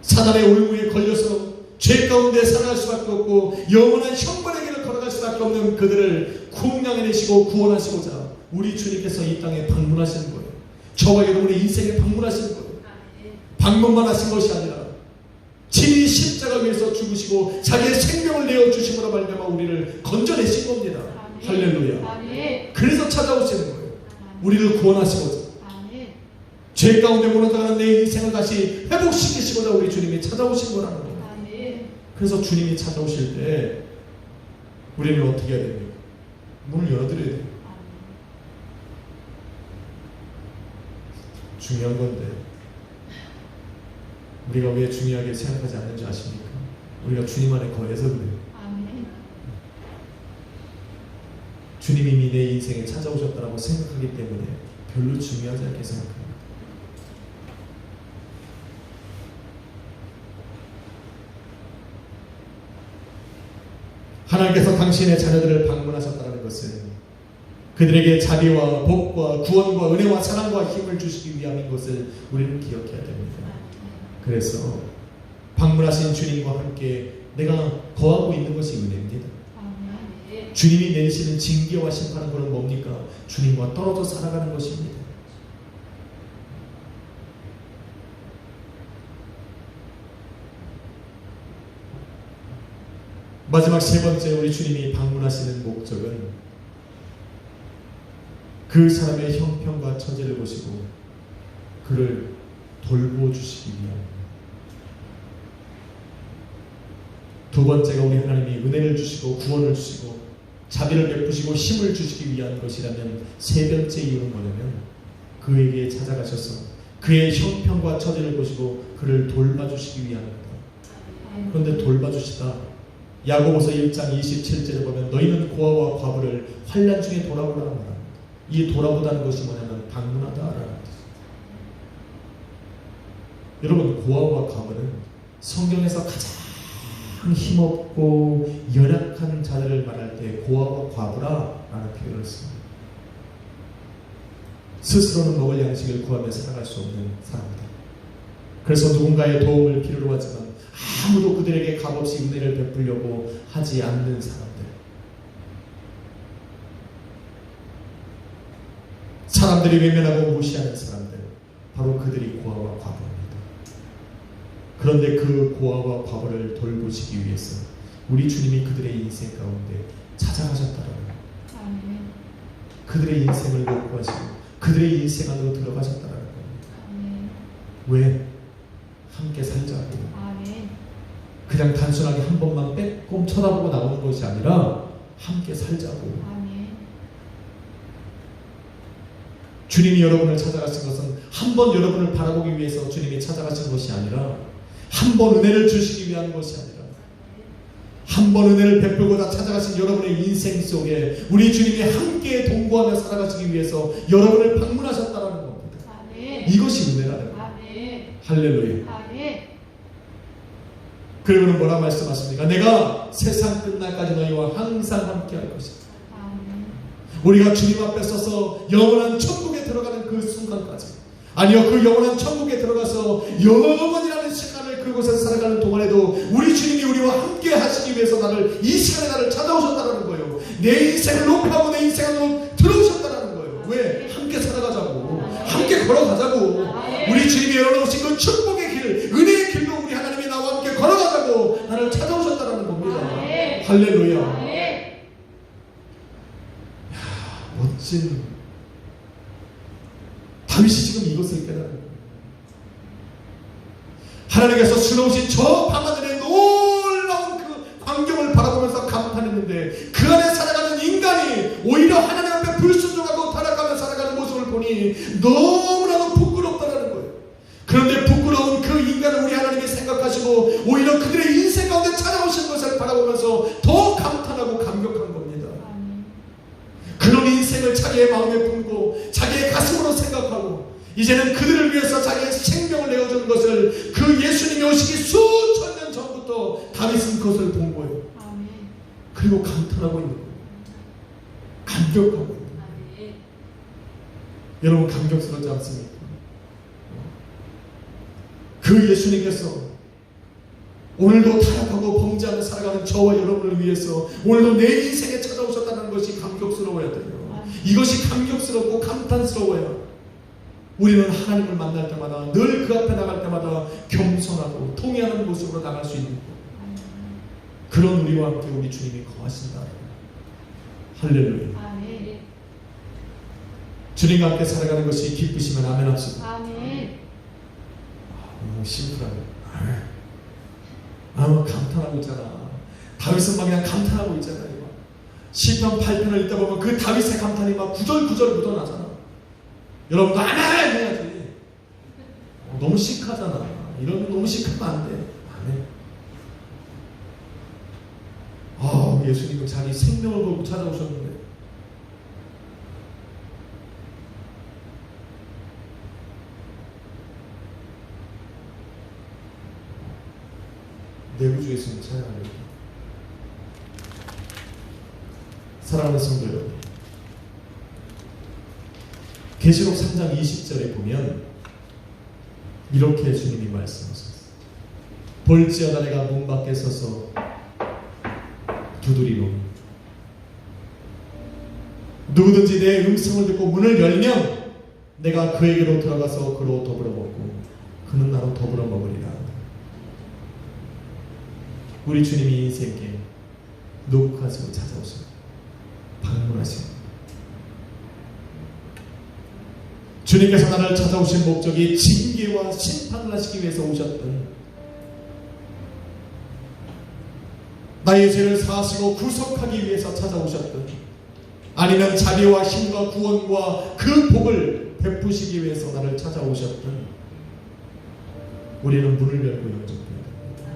사단의 올무에 걸려서 죄 가운데 살아갈 수밖에 없고 영원한 형벌의 길을 걸어갈 수밖에 없는 그들을 구원해내시고 구원하시고자 우리 주님께서 이 땅에 방문하시는 거예요. 저와 여러분의 인생에 방문하시는 거예요. 방문만 하신 것이 아니라 친히 십자가 위에서 죽으시고 자기의 생명을 내어주심으로 말미암아 우리를 건져내신 겁니다. 할렐루야. 그래서 찾아오시는 거예요. 우리를 구원하시고자 죄 가운데 무너져가는 내 인생을 다시 회복시키시고자 우리 주님이 찾아오신 거라는 거예요. 그래서 주님이 찾아오실 때 우리는 어떻게 해야 됩니까? 문을 열어드려야 돼요. 중요한 건데 우리가 왜 중요하게 생각하지 않는지 아십니까? 우리가 주님 안에 거해서 그래요. 주님이 이미 내 인생에 찾아오셨다고 생각하기 때문에 별로 중요하지 않게 생각합니다. 하나님께서 당신의 자녀들을 방문하셨다는 것은 그들에게 자비와 복과 구원과 은혜와 사랑과 힘을 주시기 위함인 것을 우리는 기억해야 됩니다. 그래서 방문하신 주님과 함께 내가 거하고 있는 것이 은혜입니다. 주님이 내리시는 징계와 심판은 그건 뭡니까? 주님과 떨어져 살아가는 것입니다. 마지막 세 번째 우리 주님이 방문하시는 목적은 그 사람의 형편과 처지를 보시고 그를 돌보주시기 위함입니다. 두 번째가 우리 하나님이 은혜를 주시고 구원을 주시고 자비를 베푸시고 힘을 주시기 위한 것이라면 세 번째 이유는 뭐냐면 그에게 찾아가셔서 그의 형편과 처지를 보시고 그를 돌봐주시기 위함입니다. 그런데 돌봐주시다 야고보서 1장 27절에 보면 너희는 고아와 과부를 환난 중에 돌아보라는 말입니다. 이 돌아보다는 것이 뭐냐면 방문하다라는 뜻입니다. 여러분 고아와 과부는 성경에서 가장 힘없고 연약한 자들을 말할 때 고아와 과부라라는 표현을 씁니다. 스스로는 먹을 양식을 구하며 살아갈 수 없는 사람들. 그래서 누군가의 도움을 필요로 하지만 아무도 그들에게 값없이 은혜를 베풀려고 하지 않는 사람들. 사람들이 외면하고 무시하는 사람들. 바로 그들이 고아와 과부입니다. 그런데 그 고아와 과부를 돌보시기 위해서 우리 주님이 그들의 인생 가운데 찾아가셨다는 거예요. 그들의 인생을 녹구하시고 그들의 인생 안으로 들어가셨다는 겁니다. 왜? 함께 살자고. 그냥 단순하게 한 번만 빼꼼 쳐다보고 나오는 것이 아니라 함께 살자고. 주님이 여러분을 찾아가신 것은 한 번 여러분을 바라보기 위해서 주님이 찾아가신 것이 아니라 한 번 은혜를 주시기 위한 것이 아니라 한 번 은혜를 베풀고자 찾아가신 여러분의 인생 속에 우리 주님이 함께 동거하며 살아가시기 위해서 여러분을 방문하셨다는 겁니다. 이것이 은혜라는 거예요. 할렐루야. 그리고는 뭐라 말씀하십니까? 내가 세상 끝날까지 너희와 항상 함께 할 것이다. 우리가 주님 앞에 서서 영원한 천국에 들어가는 그 순간까지, 아니요 그 영원한 천국에 들어가서 영원이라는 시간을 그곳에 살아가는 동안에도 우리 주님이 우리와 함께 하시기 위해서 이 시간에 나를 찾아오셨다는 거예요. 내 인생을 높여하고 내 인생 안으로 들어오셨다는 거예요. 왜? 함께 살아가자고, 함께 걸어가자고. 우리 주님이 열어놓으신 그 축복의 길, 은혜의 길로 우리 하나님이 나와 함께 걸어가자고 나를 찾아오셨다는 겁니다. 할렐루야. 멋진 다윗이 지금 이것을 깨달은 거예요. 하나님께서 주놓으신 저 밤하늘의 놀라운 그 광경을 바라보면서 감탄했는데 그 안에 살아가는 인간이 오히려 하나님 앞에 불순종하고 타락하며 살아가는 모습을 보니 너무나도 부끄럽다는 거예요. 그런데 부끄러운 그 인간을 우리 하나님이 생각하시고 오히려 그들의 인생 가운데 찾아오신 것을 바라보면서 더 감탄하고 감격한 겁니다. 그런 인생을 자기의 마음에 품고 자기의 가슴으로 생각하고 이제는 그들을 위해서 자기의 생명을 내어주는 것을 그 예수님이 오시기 수천 년 전부터 다윗은 그것을 본 거예요. 그리고 감탄하고 있는 거예요. 감격하고 있는 거예요. 여러분 감격스럽지 않습니까? 그 예수님께서 오늘도 타락하고 범죄하며 살아가는 저와 여러분을 위해서 오늘도 내 인생에 찾아오셨다는 것이 감격스러워야 돼요. 이것이 감격스럽고 감탄스러워야 우리는 하나님을 만날 때마다 늘 그 앞에 나갈 때마다 겸손하고 통회하는 모습으로 나갈 수 있는 거예요. 그런 우리와 함께 우리 주님이 거하신다. 할렐루야. 주님과 함께 살아가는 것이 기쁘시면 아멘 합시다. 너무 심플하네. 감탄하고 있잖아. 다윗은 막 그냥 감탄하고 있잖아요. 시편 8편을 읽다 보면 그 다윗의 감탄이 막 구절구절 묻어나잖아. 여러분도 아멘 해야지. 너무 시크하잖아. 이런 거 너무 시크하면 안 돼. 아멘. 예수님은 자기 생명을 걸고 찾아오셨는데 내 구주 예수님 찬양하려고 사랑하는 성도 여러분, 계시록 3장 20절에 보면 이렇게 주님이 말씀하셨어요. 볼지어다 내가 문 밖에 서서 두드리노니 누구든지 내 음성을 듣고 문을 열면 내가 그에게로 들어가서 그로 더불어 먹고 그는 나로 더불어 먹으리라. 우리 주님이 인생에 녹화하시고 찾아오시고 방문하시고, 주님께서 나를 찾아오신 목적이 징계와 심판을 하시기 위해서 오셨던, 나의 죄를 사하시고 구속하기 위해서 찾아오셨던, 아니면 자비와 힘과 구원과 그 복을 베푸시기 위해서 나를 찾아오셨던, 우리는 문을 열고 영접해야 됩니다.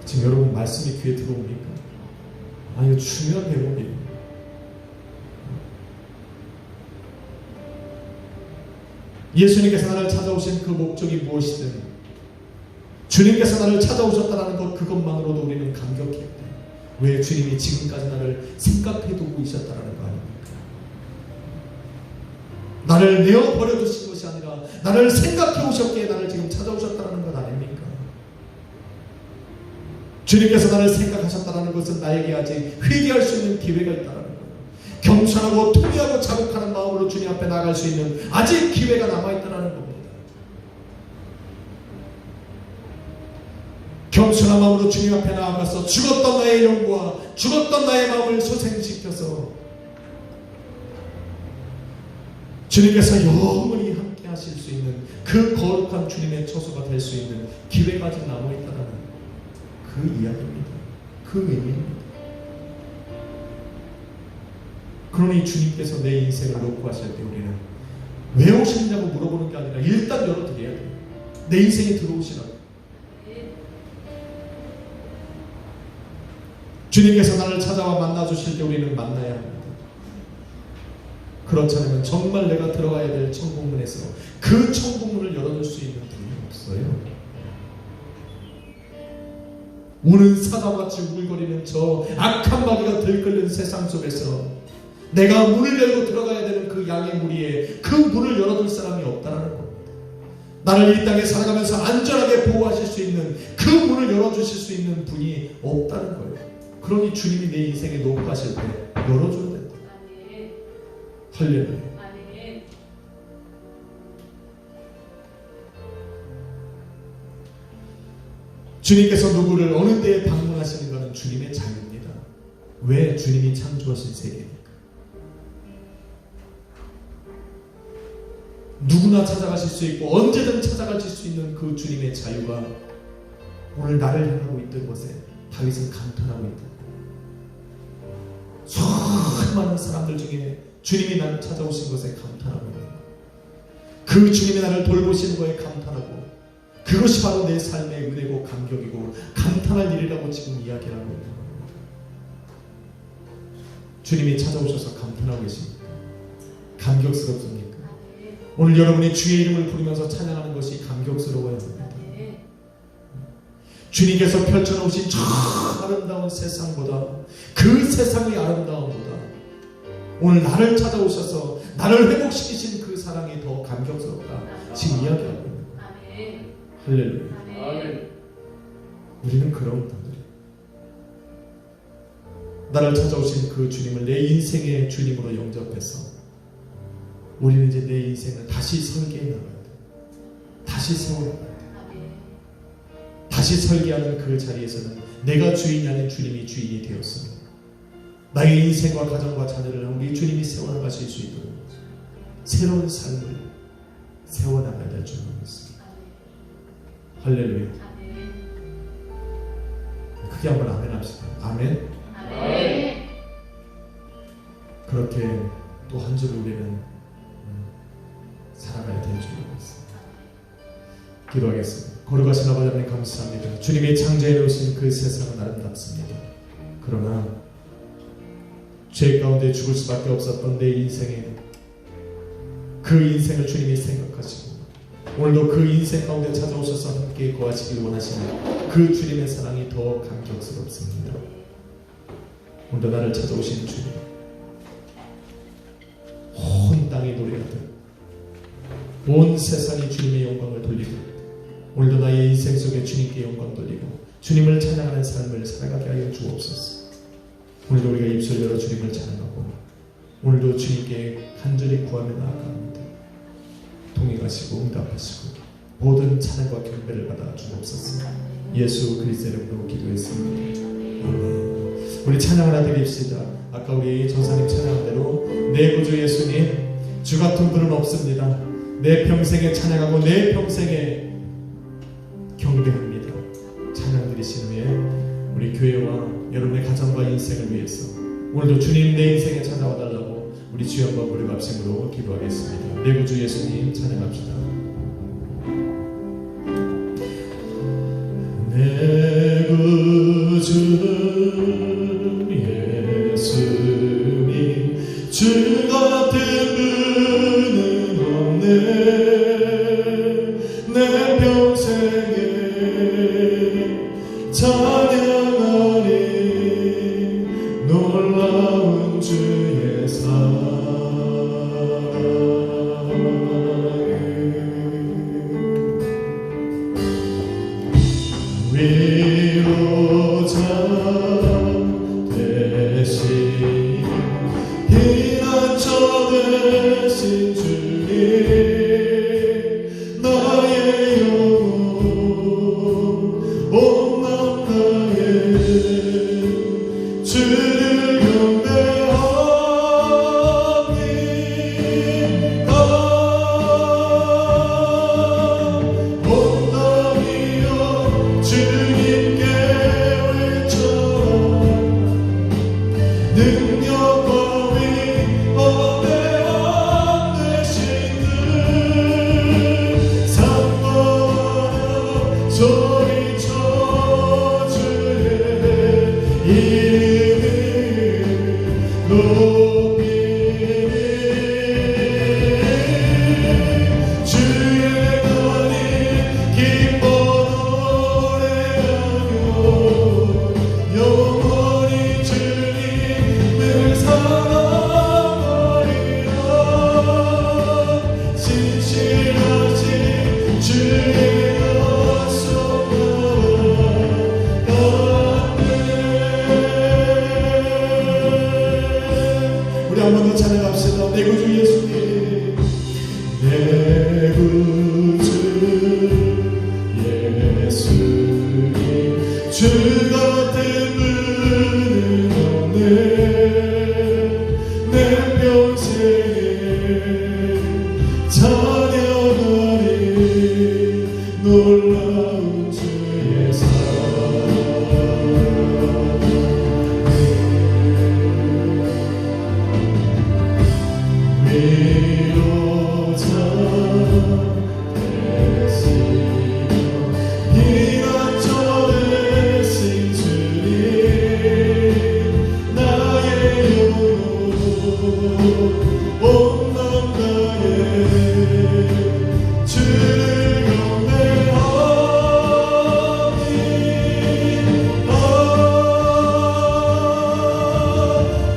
지금 여러분 말씀이 귀에 들어옵니까? 이거 중요한 내용이에요. 예수님께서 나를 찾아오신 그 목적이 무엇이든 주님께서 나를 찾아오셨다는 것, 그것만으로도 우리는 감격해야 돼요. 왜? 주님이 지금까지 나를 생각해두고 있었다는 거 아닙니까? 나를 내어버려 두신 것이 아니라 나를 생각해 오셨기에 나를 지금 찾아오셨다는 것 아닙니까? 주님께서 나를 생각하셨다는 것은 나에게 아직 회개할 수 있는 기회가 있다는 거예요. 겸손하고 통회하고 자복하는 마음으로 주님 앞에 나갈 수 있는 아직 기회가 남아있다는 겁니다. 겸손한 마음으로 주님 앞에 나아가서 죽었던 나의 영과 죽었던 나의 마음을 소생시켜서 주님께서 영원히 함께 하실 수 있는 그 거룩한 주님의 처소가 될 수 있는 기회가 아직 남아있다는 그 이야기입니다. 그 의미입니다. 그러니 주님께서 내 인생을 놓고 하실 때 우리는 왜 오셨냐고 물어보는 게 아니라 일단 열어드려야 돼요. 내 인생에 들어오시라고. 주님께서 나를 찾아와 만나주실 때 우리는 만나야 합니다. 그렇지 않으면 정말 내가 들어가야 될 천국문에서 그 천국문을 열어줄 수 있는 분이 없어요. 우는 사자같이 우글거리는 저 악한 마귀가 들끓는 세상 속에서 내가 문을 열고 들어가야 되는 그 양의 무리에 그 문을 열어줄 사람이 없다는 겁니다. 나를 이 땅에 살아가면서 안전하게 보호하실 수 있는 그 문을 열어주실 수 있는 분이 없다는 거예요. 그러니 주님이 내 인생에 녹음하실 때 열어줘야 된다. 할렐루야. 주님께서 누구를 어느 때에 방문하시는 것은 주님의 자유입니다. 왜? 주님이 창조하신 세계니까. 누구나 찾아가실 수 있고 언제든 찾아가실 수 있는 그 주님의 자유가 오늘 나를 향하고 있던 것에 다윗은 감탄하고 있다. 수많은 사람들 중에 주님이 나를 찾아오신 것에 감탄하고 있다. 그 주님이 나를 돌보시는 것에 감탄하고, 그것이 바로 내 삶의 은혜고 감격이고 감탄할 일이라고 지금 이야기하고 있는 겁니다. 주님이 찾아오셔서 감탄하고 계십니까? 감격스럽습니까? 오늘 여러분이 주의 이름을 부르면서 찬양하는 것이 감격스러워야 합니다. 주님께서 펼쳐놓으신 저 아름다운 세상보다, 그 세상의 아름다움보다 오늘 나를 찾아오셔서 나를 회복시키신 그 사랑이 더 감격스럽다 지금 이야기하고 있는 거예요. 할렐루야. 우리는 그런 분들이에요. 나를 찾아오신 그 주님을 내 인생의 주님으로 영접해서 우리는 이제 내 인생을 다시 설계해 나가야 돼. 다시 세워나가야 돼. 다시 설계하는 그 자리에서는 내가 주인이 아닌 주님이 주인이 되었습니다. 나의 인생과 가정과 자녀를 우리 주님이 세워나가실 수 있도록 새로운 삶을 세워나가야 될 줄 믿습니다. 할렐루야. 크게 한번 아멘 합시다. 아멘. 아멘. 그렇게 또 한 주를 우리는 살아가야 될 줄 믿습니다. 기도하겠습니다. 거룩하신 아버지 하나님 감사합니다. 주님이 창조해 놓으신 그 세상은 아름답습니다. 그러나 죄 가운데 죽을 수밖에 없었던 내 인생에 그 인생을 주님이 생각하시고 오늘도 그 인생 가운데 찾아오셔서 함께 거하시길 원하시는 그 주님의 사랑이 더 감격스럽습니다. 오늘도 나를 찾아오신 주님, 온 땅이 노래하듯 온 세상이 주님의 영광을 돌리고, 오늘도 나의 인생 속에 주님께 영광 돌리고 주님을 찬양하는 삶을 살아가게 하여 주옵소서. 오늘도 우리가 입술 열어 주님을 찬양하고, 오늘도 주님께 간절히 구하며 나아갑니다. 동행하시고 응답하시고 모든 찬양과 경배를 받아 주옵소서. 예수 그리스도의 이름으로 기도했습니다. 아멘. 우리 찬양 하나 드립시다. 아까 우리 전사님 찬양한 대로, 내 구주 예수님, 주 같은 분은 없습니다. 내 평생에 찬양하고 내 평생에 경배합니다. 찬양 드리신 후에 우리 교회와 여러분의 가정과 인생을 위해서 오늘도 주님 내 인생에 찾아와 달라고 우리 주여 한번 우리 합심으로 기도하겠습니다. 내 구주 예수님 찬양합시다. 내 구주 예수님, 주 같은 분은 없네. 내 평생에 찬양하리 놀라운 주의 사랑. 위로자 되신 피난처 되신 주님, 나의 영혼 온 맘 다해 주를 경배합니다. 온 땅이여 주님께 외쳐라. 능력과 위엄에 안 되신 듯 상고하라 소리쳐 주의 이름을 높이리. 주의 날이 기뻐 노래하며 영원히 주님을 사랑하리라. 신실하신 주의 약속과 우리 한 번 더 찬양합시다. 내 구주 예수님, 내 구주 예수님, 주 같은 분은 없네. 내 평생에 찬양하리 놀라운 주의 사랑. 위로자 되시며 피난처 되신 주님, 나의 영혼 온 맘 다해 주를 경배합니다.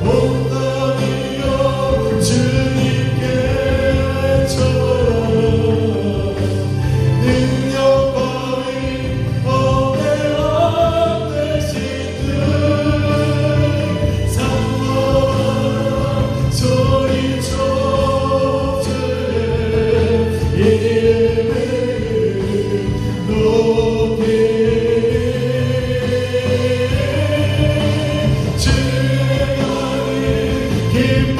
온 땅이여 주님께 외쳐라. 능력과 위엄에 안 되신 듯 상고하라 소리쳐 주의 이름을 높이리. 주의 날이 기뻐